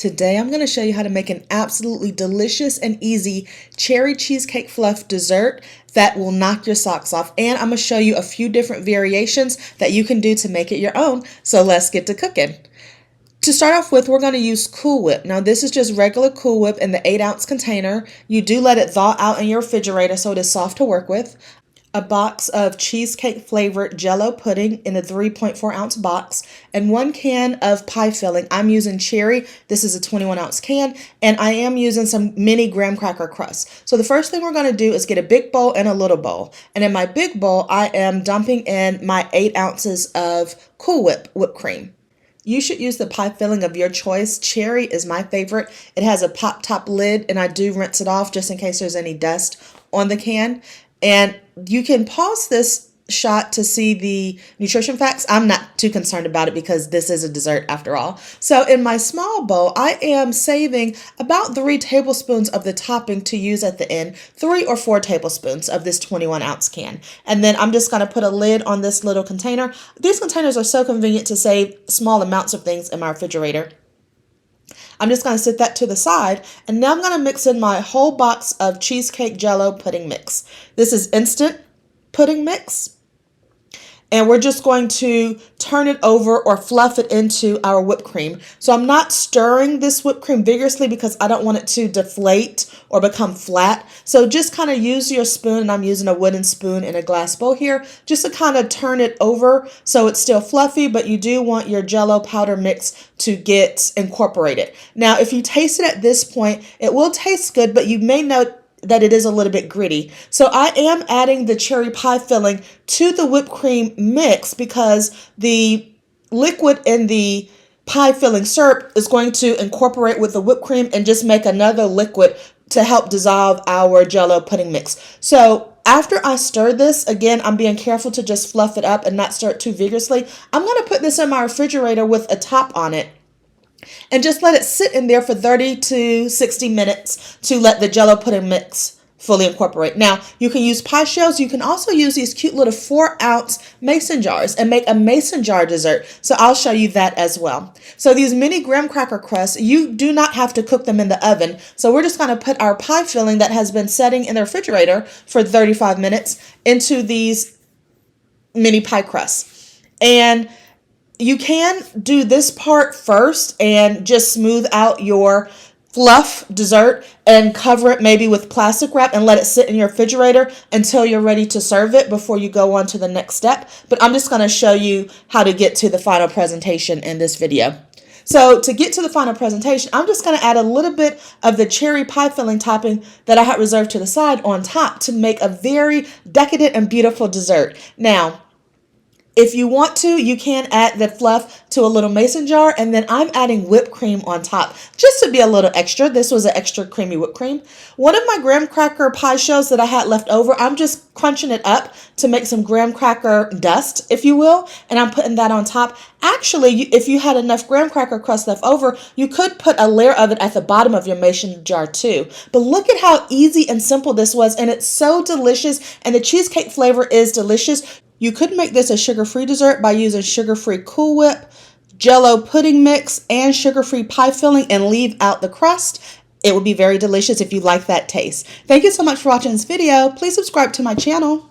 Today I'm going to show you how to make an absolutely delicious and easy cherry cheesecake fluff dessert that will knock your socks off. And I'm going to show you a few different variations that you can do to make it your own. So let's get to cooking. To start off with, we're going to use Cool Whip. Now this is just regular Cool Whip in the 8-ounce container. You do let it thaw out in your refrigerator so it is soft to work with. A box of cheesecake flavored Jello pudding in a 3.4-ounce box, and 1 can of pie filling. I'm using cherry. This is a 21-ounce can, and I am using some mini graham cracker crust. So the first thing we're going to do is get a big bowl and a little bowl. And in my big bowl, I am dumping in my 8 ounces of Cool Whip whipped cream. You should use the pie filling of your choice. Cherry is my favorite. It has a pop top lid, and I do rinse it off just in case there's any dust on the can. And you can pause this shot to see the nutrition facts. I'm not too concerned about it because this is a dessert after all. So in my small bowl, I am saving about 3 tablespoons of the topping to use at the end, 3 or 4 tablespoons of this 21-ounce can. And then I'm just going to put a lid on this little container. These containers are so convenient to save small amounts of things in my refrigerator. I'm just going to set that to the side, and now I'm going to mix in my whole box of cheesecake Jello pudding mix. This is instant pudding mix, and we're just going to turn it over or fluff it into our whipped cream. So I'm not stirring this whipped cream vigorously because I don't want it to deflate or become flat. So just kind of use your spoon, and I'm using a wooden spoon in a glass bowl here, just to kind of turn it over so it's still fluffy, but you do want your Jello powder mix to get incorporated. Now, if you taste it at this point, it will taste good, but you may note that it is a little bit gritty. So I am adding the cherry pie filling to the whipped cream mix because the liquid in the pie filling syrup is going to incorporate with the whipped cream and just make another liquid to help dissolve our Jello pudding mix. So after I stir this, again, I'm being careful to just fluff it up and not stir it too vigorously. I'm going to put this in my refrigerator with a top on it and just let it sit in there for 30 to 60 minutes to let the Jello pudding mix fully incorporate. Now, you can use pie shells. You can also use these cute little 4-ounce mason jars and make a mason jar dessert. So I'll show you that as well. So these mini graham cracker crusts, you do not have to cook them in the oven. So we're just going to put our pie filling that has been setting in the refrigerator for 35 minutes into these mini pie crusts. And you can do this part first and just smooth out your fluff dessert and cover it maybe with plastic wrap and let it sit in your refrigerator until you're ready to serve it before you go on to the next step. But I'm just going to show you how to get to the final presentation in this video. So to get to the final presentation, I'm just going to add a little bit of the cherry pie filling topping that I had reserved to the side on top to make a very decadent and beautiful dessert. Now, if you want to, you can add the fluff to a little mason jar, and then I'm adding whipped cream on top just to be a little extra. This was an extra creamy whipped cream. One of my graham cracker pie shells that I had left over, I'm just crunching it up to make some graham cracker dust, if you will, and I'm putting that on top. Actually, if you had enough graham cracker crust left over, you could put a layer of it at the bottom of your mason jar too. But look at how easy and simple this was, and it's so delicious, and the cheesecake flavor is delicious. You could make this a sugar-free dessert by using sugar-free Cool Whip, Jello pudding mix, and sugar-free pie filling and leave out the crust. It would be very delicious if you like that taste. Thank you so much for watching this video. Please subscribe to my channel.